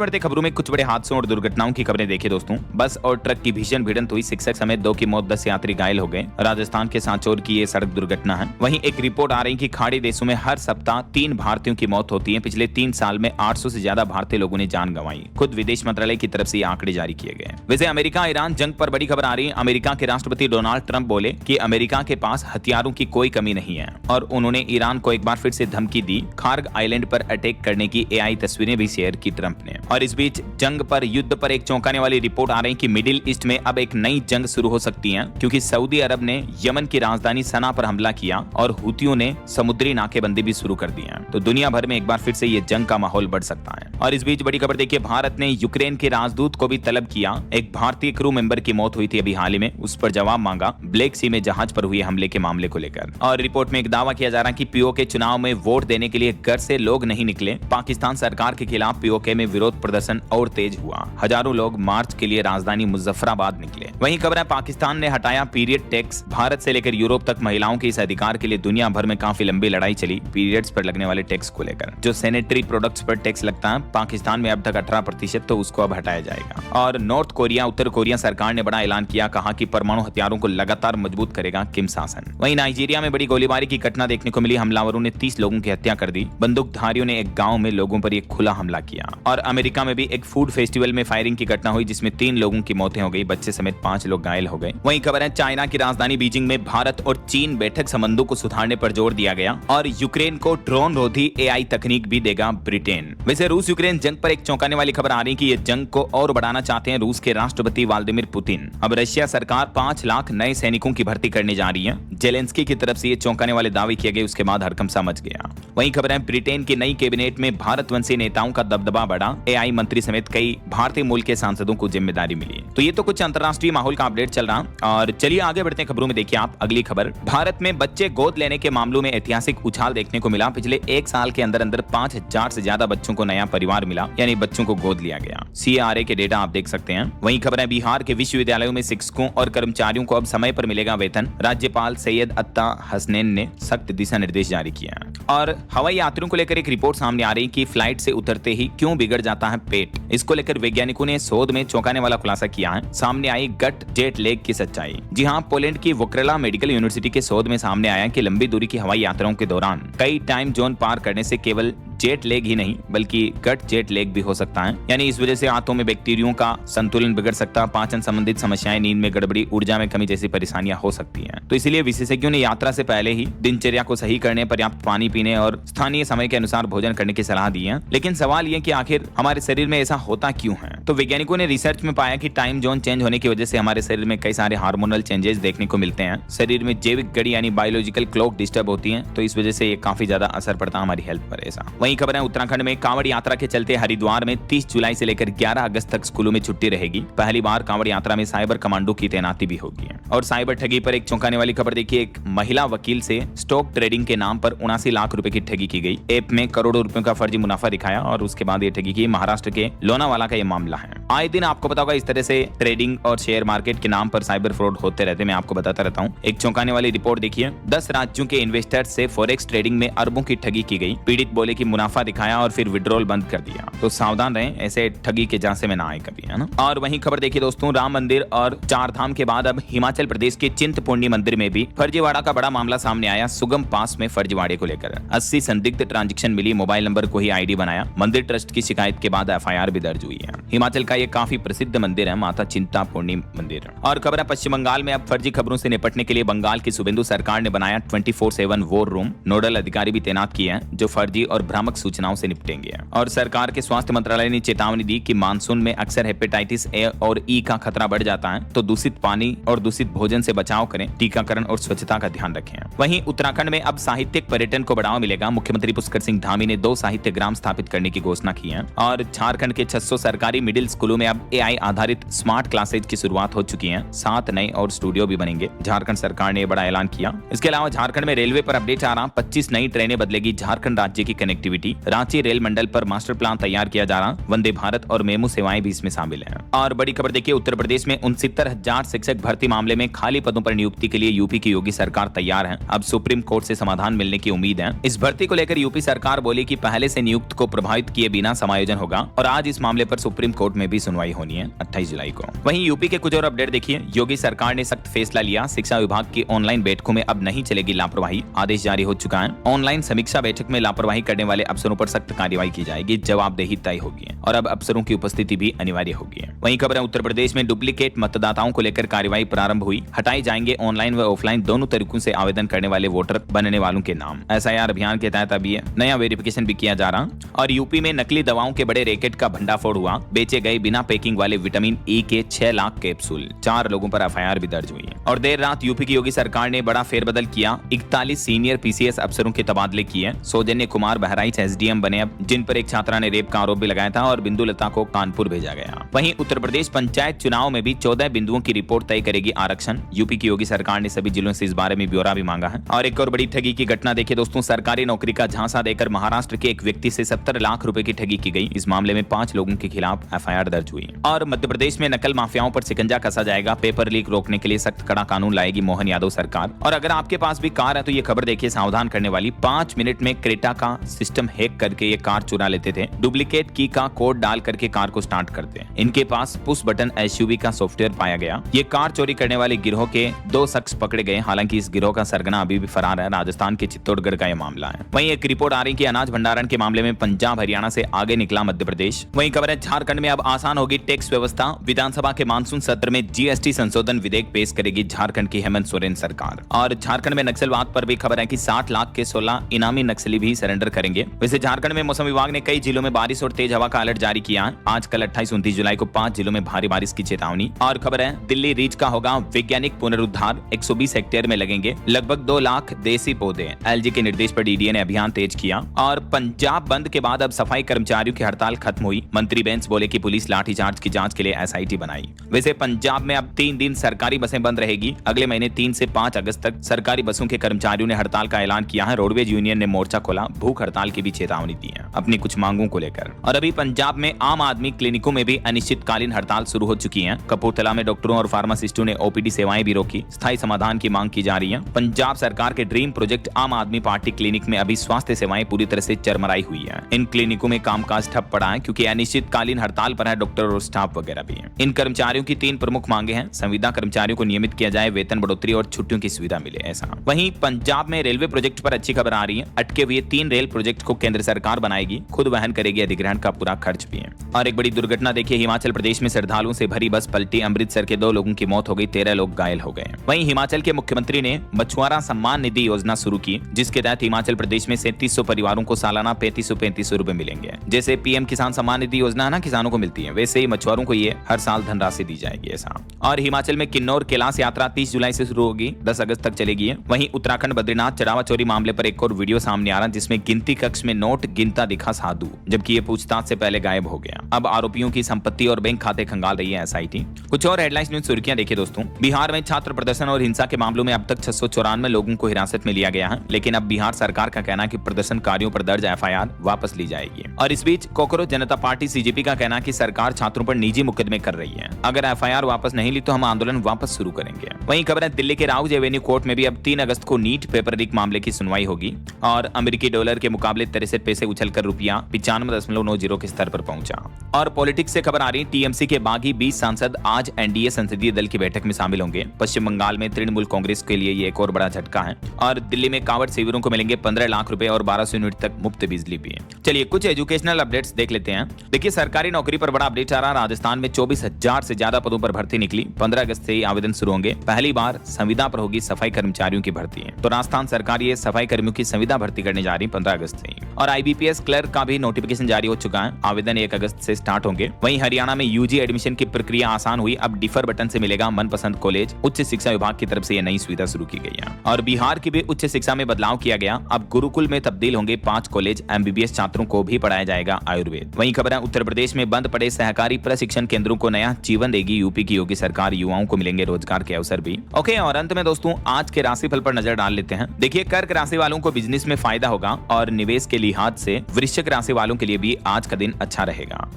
बढ़ते खबरों में कुछ बड़े हादसों और दुर्घटनाओं की खबरें देखिए दोस्तों। बस और ट्रक की भीषण भिड़ंत हुई, शिक्षक समेत 2 की मौत, 10 यात्री घायल हो गए। राजस्थान के सांचौर की ये सड़क दुर्घटना है। वहीं एक रिपोर्ट आ रही कि खाड़ी देशों में हर सप्ताह 3 भारतीयों की मौत होती है। पिछले 3 साल में 800 से ज्यादा भारतीय लोगों ने जान गंवाई। खुद विदेश मंत्रालय की तरफ से ये आंकड़े जारी किए गए। वैसे अमेरिका ईरान जंग पर बड़ी खबर आ रही है। अमेरिका के राष्ट्रपति डोनाल्ड ट्रंप बोले कि अमेरिका के पास हथियारों की कोई कमी नहीं है और उन्होंने ईरान को एक बार फिर से धमकी दी। खार्ग आइलैंड पर अटैक करने की AI तस्वीरें भी शेयर की ट्रंप ने। और इस बीच जंग पर, युद्ध पर एक चौंकाने वाली रिपोर्ट आ रही कि मिडिल ईस्ट में अब एक नई जंग शुरू हो सकती है, क्योंकि सऊदी अरब ने यमन की राजधानी सना पर हमला किया और हुतियों ने समुद्री नाकेबंदी भी शुरू कर दी है। तो दुनिया भर में एक बार फिर से ये जंग का माहौल बढ़ सकता है। और इस बीच बड़ी खबर देखिए, भारत ने यूक्रेन के राजदूत को भी तलब किया। एक भारतीय क्रू मेंबर की मौत हुई थी अभी हाल ही में, उस पर जवाब मांगा ब्लैक सी में जहाज पर हुए हमले के मामले को लेकर। और रिपोर्ट में एक दावा किया जा रहा है कि पीओके चुनाव में वोट देने के लिए घर से लोग नहीं निकले। पाकिस्तान सरकार के खिलाफ पीओके में विरोध प्रदर्शन और तेज हुआ। हजारों लोग मार्च के लिए राजधानी मुजफ्फराबाद निकले। वहीं खबर है पाकिस्तान ने हटाया पीरियड टैक्स। भारत से लेकर यूरोप तक महिलाओं के इस अधिकार के लिए दुनिया भर में काफी लंबी लड़ाई चली पीरियड्स पर लगने वाले टैक्स को लेकर। जो सैनिटरी प्रोडक्ट्स पर टैक्स लगता है पाकिस्तान में अब तक 18%, तो उसको अब हटाया जाएगा। और नॉर्थ कोरिया, उत्तर कोरिया सरकार ने बड़ा ऐलान किया, कहा कि परमाणु हथियारों को लगातार मजबूत करेगा किम शासन। वहीं नाइजीरिया में बड़ी गोलीबारी की घटना देखने को मिली। हमलावरों ने 30 लोगों की हत्या कर दी। बंदूकधारियों ने एक गांव में लोगों पर एक खुला हमला किया। और अमेरिका में भी एक फूड फेस्टिवल में फायरिंग की घटना हुई, जिसमें 3 लोगों की मौतें हो गई, बच्चे समेत 5 लोग घायल हो गए। वहीं खबर है चाइना की राजधानी बीजिंग में भारत और चीन बैठक संबंधों को सुधारने पर जोर दिया गया। और यूक्रेन को ड्रोन रोधी AI तकनीक भी देगा ब्रिटेन। वैसे रूस यूक्रेन जंग पर एक चौंकाने वाली खबर आ रही कि ये जंग को और बढ़ाना चाहते हैं रूस के राष्ट्रपति व्लादिमीर पुतिन। अब रशिया सरकार 5 लाख नए सैनिकों की भर्ती करने जा रही है। जेलेंस्की की तरफ से ये चौंकाने वाले दावे किए गए, उसके बाद हड़कंप मच गया। वहीं खबर है ब्रिटेन की नई कैबिनेट में भारतवंशी नेताओं का दबदबा बढ़ा। AI मंत्री समेत कई भारतीय मूल के सांसदों को जिम्मेदारी मिली। तो ये तो कुछ अंतर्राष्ट्रीय माहौल का अपडेट चल रहा। और चलिए आगे बढ़ते हैं खबरों में। देखिए आप अगली खबर, भारत में बच्चे गोद लेने के मामलों में ऐतिहासिक उछाल देखने को मिला। पिछले 1 साल के अंदर अंदर 5000 से ज्यादा बच्चों को नया परिवार मिला, यानी बच्चों को गोद लिया गया। CRA के डेटा आप देख सकते हैं। वहीं खबर है बिहार के विश्वविद्यालयों में शिक्षकों और कर्मचारियों को अब समय पर मिलेगा वेतन। राज्यपाल सैयद अत्ता हसनैन ने सख्त दिशा निर्देश जारी किया। और हवाई यात्रियों को लेकर एक रिपोर्ट सामने आ रही कि फ्लाइट से उतरते ही क्यों बिगड़ जाता है पेट। इसको लेकर वैज्ञानिकों ने शोध में चौंकाने वाला खुलासा किया है। सामने आई गट जेट लेग की सच्चाई। जी हां, पोलैंड की वोक्रेला मेडिकल यूनिवर्सिटी के शोध में सामने आया कि लंबी दूरी की हवाई यात्राओं के दौरान कई टाइम जोन पार करने से केवल जेट लेग ही नहीं बल्कि गट जेट लेग भी हो सकता है। यानी इस वजह से आंतों में बैक्टीरिया का संतुलन बिगड़ सकता है, पाचन संबंधित समस्याएं, नींद में गड़बड़ी, ऊर्जा में कमी जैसी परेशानियां हो सकती हैं। तो इसलिए विशेषज्ञों ने यात्रा से पहले ही दिनचर्या को सही करने, पर्याप्त पानी पीने और स्थानीय समय के अनुसार भोजन करने की सलाह दी है। लेकिन सवाल यह कि आखिर हमारे शरीर में ऐसा होता क्यों है। तो वैज्ञानिकों ने रिसर्च में पाया कि टाइम जोन चेंज होने की वजह से हमारे शरीर में कई सारे हार्मोनल चेंजेस देखने को मिलते हैं। शरीर में जैविक घड़ी यानी बायोलॉजिकल क्लॉक डिस्टर्ब होती है, तो इस वजह से ये काफी ज्यादा असर पड़ता है हमारी हेल्थ पर। ऐसा वहीं खबर है उत्तराखंड में कांवड़ यात्रा के चलते हरिद्वार में 30 जुलाई से लेकर 11 अगस्त तक स्कूलों में छुट्टी रहेगी। पहली बार कांवड़ यात्रा में साइबर कमांडो की तैनाती भी होगी। और साइबर ठगी पर एक चौंकाने वाली खबर देखिए, एक महिला वकील से स्टॉक ट्रेडिंग के नाम पर 79 लाख रुपए की ठगी की गई। ऐप में करोड़ों रुपयों का फर्जी मुनाफा दिखाया और उसके बाद ये ठगी की। महाराष्ट्र के लोनावाला का ये मामला है। आए दिन आपको पता होगा इस तरह से ट्रेडिंग और शेयर मार्केट के नाम पर साइबर फ्रॉड होते रहते, मैं आपको बताता रहता हूँ। एक चौंकाने वाली रिपोर्ट देखिए, 10 राज्यों के इन्वेस्टर्स से फॉरेक्स ट्रेडिंग में अरबों की ठगी की गई। पीड़ित बोले कि मुनाफा दिखाया और फिर विड्रॉल बंद कर दिया। तो सावधान रहें, ऐसे ठगी के झांसे में ना आए कभी, है ना। और वहीं खबर देखिए दोस्तों, राम मंदिर और 4 धाम के बाद अब हिमाचल प्रदेश के चिंतपूर्णी मंदिर में भी फर्जीवाड़ा का बड़ा मामला सामने आया। सुगम पास में फर्जीवाड़े को लेकर 80 संदिग्ध ट्रांजैक्शन मिली। मोबाइल नंबर को ही आईडी बनाया। मंदिर ट्रस्ट की शिकायत के बाद FIR भी दर्ज हुई है। हिमाचल का ये काफी प्रसिद्ध मंदिर है, माता चिंतापूर्णी मंदिर। और खबर है पश्चिम बंगाल में अब फर्जी खबरों से निपटने के लिए बंगाल की शुभेंदु सरकार ने बनाया 24/7 वॉर रूम। नोडल अधिकारी भी तैनात किए हैं जो फर्जी और भ्रामक सूचनाओं से निपटेंगे। और सरकार के स्वास्थ्य मंत्रालय ने चेतावनी दी कि मानसून में अक्सर हेपेटाइटिस ए और ई का खतरा बढ़ जाता है, तो दूषित पानी और दूषित भोजन से बचाव करें, टीकाकरण और स्वच्छता का ध्यान रखें। वहीं उत्तराखंड में अब साहित्यिक पर्यटन को बढ़ावा मिलेगा। मुख्यमंत्री पुष्कर सिंह धामी ने 2 साहित्य ग्राम स्थापित करने की घोषणा की है। और झारखंड के 600 सरकारी मिडिल स्कूलों में अब AI आधारित स्मार्ट क्लासेज की शुरुआत हो चुकी है। 7 नए और स्टूडियो भी बनेंगे। झारखंड सरकार ने बड़ा ऐलान किया। इसके अलावा झारखंड में रेलवे पर अपडेट आ रहा, 25 नई ट्रेनें बदलेगी झारखंड राज्य की कनेक्टिविटी। रांची रेल मंडल पर मास्टर प्लान तैयार किया जा रहा। वंदे भारत और मेमू सेवाएं भी इसमें शामिल हैं। और बड़ी खबर देखिए, उत्तर प्रदेश में 69,000 शिक्षक भर्ती मामले में खाली पदों पर नियुक्ति के लिए यूपी की योगी सरकार तैयार है। अब सुप्रीम कोर्ट से समाधान मिलने की उम्मीद है। इस भर्ती को लेकर यूपी सरकार बोली कि पहले से नियुक्त को प्रभावित किए बिना समायोजन होगा। और आज इस मामले पर सुप्रीम कोर्ट में भी सुनवाई होनी है 28 जुलाई को। वहीं यूपी के कुछ और अपडेट देखिए, योगी सरकार ने सख्त फैसला लिया। शिक्षा विभाग की ऑनलाइन बैठकों में अब नहीं चलेगी लापरवाही। आदेश जारी हो चुका है। ऑनलाइन समीक्षा बैठक में लापरवाही करने वाले अफसरों पर सख्त कार्रवाई की जाएगी। जवाबदेही तय होगी और अब अफसरों की उपस्थिति भी अनिवार्य होगी। वहीं खबर है उत्तर प्रदेश में डुप्लीकेट मतदाताओं को लेकर कार्रवाई प्रारंभ हुई। हटाए जाएंगे ऑनलाइन व ऑफलाइन दोनों तरीकों से आवेदन करने वाले वोटर बनने वालों के नाम। SIR अभियान के तहत अब ये नया वेरिफिकेशन भी किया जा रहा। और यूपी में नकली दवाओं के बड़े रैकेट का भंडाफोड़ हुआ। बेचे गए बिना पैकिंग वाले विटामिन E के 6 लाख कैप्सूल। 4 लोगों पर FIR भी दर्ज हुई। और देर रात यूपी की योगी सरकार ने बड़ा फेरबदल किया। 41 सीनियर PCS अफसरों के तबादले किए। सौजन्य कुमार बहराइच SDM बने, अब जिन पर एक छात्रा ने रेप का आरोप भी लगाया था। और बिंदु लता को कानपुर भेजा गया। वहीं उत्तर प्रदेश पंचायत चुनाव में भी 14 बिंदुओं की रिपोर्ट तय करेगी आरक्षण। यूपी की योगी सरकार ने सभी जिलों से इस बारे में ब्यौरा भी मांगा है। और एक और बड़ी ठगी की घटना देखिए दोस्तों, सरकारी नौकरी का झांसा देकर महाराष्ट्र के एक व्यक्ति से 70 लाख रुपए की ठगी की गई। इस मामले में 5 लोगों के खिलाफ FIR दर्ज हुई। और मध्य प्रदेश में नकल माफियाओं पर शिकंजा कसा जाएगा। पेपर लीक रोकने के लिए सख्त कड़ा कानून लाएगी मोहन यादव सरकार। और अगर आपके पास भी कार है तो ये खबर देखिए सावधान करने वाली। 5 मिनट में क्रेटा का सिस्टम हैक करके ये कार चुरा लेते थे। डुप्लीकेट की का कोड डाल करके कार को स्टार्ट करते। इनके पास पुश बटन SUV का सॉफ्टवेयर पाया गया। ये कार चोरी करने वाले गिरोह के 2 शख्स पकड़े गए। हालांकि इस गिरोह का सरगना अभी भी फरार है। राजस्थान के चित्तौड़गढ़ का यह मामला है। वहीं एक रिपोर्ट आ रही कि अनाज भंडारण के मामले में पंजाब हरियाणा से आगे निकला मध्य प्रदेश। वहीं खबर है झारखंड में अब आसान होगी टैक्स व्यवस्था। विधानसभा के मानसून सत्र में GST संशोधन विधेयक पेश करेगी झारखंड की हेमंत सोरेन सरकार। और झारखंड में नक्सलवाद पर भी खबर है कि 60 लाख के 16 इनामी नक्सली भी सरेंडर करेंगे। वैसे झारखंड में मौसम विभाग ने कई जिलों में बारिश और तेज हवा का अलर्ट जारी किया है। आज कल 28-29 जुलाई को 5 जिलों में भारी बारिश की चेतावनी। और खबर है दिल्ली रीच का होगा वैज्ञानिक पुनरुद्धार। 120 हेक्टेयर में लगेंगे लगभग 2 लाख देसी पौधे। LG के निर्देश पर DDA ने अभियान तेज किया। और पंजाब बंद के बाद अब सफाई कर्मचारियों की हड़ताल खत्म हुई। मंत्री बेंच बोले कि पुलिस लाठीचार्ज की जांच के लिए SIT बनाई। वैसे पंजाब में अब 3 दिन सरकारी बसें बंद रहेगी। अगले महीने 3 से 5 अगस्त तक सरकारी बसों के कर्मचारियों ने हड़ताल का ऐलान किया है। रोडवेज यूनियन ने मोर्चा खोला। भूख हड़ताल की भी चेतावनी दी है अपनी कुछ मांगों को लेकर। और अभी पंजाब में आम आदमी क्लिनिकों में भी अनिश्चितकालीन हड़ताल शुरू हो चुकी है। कपूरथला में डॉक्टरों और फार्मासिस्टों ने OPD सेवाएं भी रोकी। स्थायी समाधान की मांग की जा रही है। पंजाब सरकार के ड्रीम प्रोजेक्ट आम आदमी पार्टी क्लिनिक में अभी स्वास्थ्य सेवाएं पूरी तरह से चरमराई हुई है। इन क्लिनिकों में कामकाज ठप पड़ा है क्योंकि अनिश्चितकालीन हड़ताल पर है डॉक्टर और स्टाफ वगैरह भी है। इन कर्मचारियों की 3 प्रमुख मांगे हैं। संविदा कर्मचारियों को नियमित किया जाए, वेतन बढ़ोतरी और छुट्टियों की सुविधा मिले, ऐसा। वहीं पंजाब में रेलवे प्रोजेक्ट पर अच्छी खबर आ रही है। अटके हुए 3 रेल प्रोजेक्ट को केंद्र सरकार बनाएगी। खुद वहन करेगी अधिग्रहण का पूरा खर्च भी है। और एक बड़ी दुर्घटना देखिए, हिमाचल प्रदेश में श्रद्धालुओं से भरी बस पलटी। अमृतसर के 2 लोगों की मौत हो गई, 13 लोग घायल हो गए। वहीं हिमाचल के मुख्यमंत्री ने मछुआरा सम्मान निधि योजना शुरू की, जिसके तहत हिमाचल प्रदेश में 3700 परिवारों को सालाना 3500 रुपए मिलेंगे। जैसे PM किसान सम्मान निधि योजना ना किसानों को मिलती है, वैसे ही मछुआरों को ये हर साल धनराशि दी जाएगी, ऐसा। और हिमाचल में किन्नौर कैलाश यात्रा 30 जुलाई से शुरू होगी, 10 अगस्त तक चलेगी। वहीं उत्तराखंड बद्रीनाथ चढ़ावा चोरी मामले पर एक और वीडियो सामने आ रहा है, जिसमें गिनती कक्ष में नोट गिनता दिखा साधु, जबकि ये पूछताछ से पहले गायब हो गया। अब आरोपियों की संपत्ति और बैंक खाते खंगाल रही है SIT। कुछ और हेडलाइंस न्यूज सुर्खियां देखिए दोस्तों। बिहार में छात्र प्रदर्शन और हिंसा के मामलों में अब तक 694 लोगों को हिरासत में लिया गया है, लेकिन अब बिहार सरकार का कहना है कि प्रदर्शनकारियों पर दर्ज FIR वापस ली जाएगी। और इस बीच कोकरोच जनता पार्टी CJP का कहना है कि सरकार छात्रों पर निजी मुकदमे कर रही है। अगर FIR वापस नहीं ली तो हम आंदोलन वापस शुरू करेंगे। वहीं खबर है दिल्ली के राउज एवेन्यू कोर्ट में भी अब 3 अगस्त को नीट पेपर लीक मामले की सुनवाई होगी। और अमेरिकी डॉलर के मुकाबले 63 पैसे उछलकर रुपया 95.90 के स्तर पर पहुंचा। और पॉलिटिक्स से खबर आ रही, TMC के बागी 20 सांसद आज NDA संसदीय दल की बैठक में शामिल होंगे। पश्चिम बंगाल में तृणमूल कांग्रेस के लिए ये एक और बड़ा झटका है। और दिल्ली में कांवड़ शिविरों को मिलेंगे 15 लाख रुपए और 1200 यूनिट तक मुफ्त बिजली भी। चलिए कुछ एजुकेशनल अपडेट्स देख लेते हैं। देखिए सरकारी नौकरी पर बड़ा बड़ा अपडेट आ रहा, राजस्थान में 24,000 से ज्यादा पदों पर भर्ती निकली। 15 अगस्त से आवेदन शुरू होंगे। पहली बार संविदा पर होगी सफाई कर्मचारियों की भर्ती है। तो राजस्थान सरकार ये सफाई कर्मियों की संविदा भर्ती करने जा रही 15 अगस्त से। और IBPS क्लर्क का भी नोटिफिकेशन जारी हो चुका है। आवेदन 1 अगस्त से स्टार्ट होंगे। वहीं हरियाणा में UG एडमिशन की प्रक्रिया आसान हुई। अब डिफर बटन से मिलेगा मनपसंद कॉलेज। उच्च शिक्षा विभाग की तरफ से यह नई सुविधा शुरू की गई है। और बिहार की भी उच्च शिक्षा में बदलाव किया गया। अब गुरुकुल में तब्दील होंगे 5 कॉलेज। MBBS छात्रों को भी पढ़ाया जाएगा आयुर्वेद। वहीं खबर है उत्तर प्रदेश में बंद पड़े सहकारी प्रशिक्षण केंद्रों को नया जीवन देगी यूपी की योगी सरकार। युवाओं को मिलेंगे रोजगार के अवसर भी। ओके, और अंत में दोस्तों आज के राशिफल पर नजर डाल लेते हैं। देखिए, कर्क राशि वालों को बिजनेस में फायदा होगा और निवेश के लिहाज से वृश्चिक राशि वालों के लिए भी आज का दिन अच्छा रहेगा।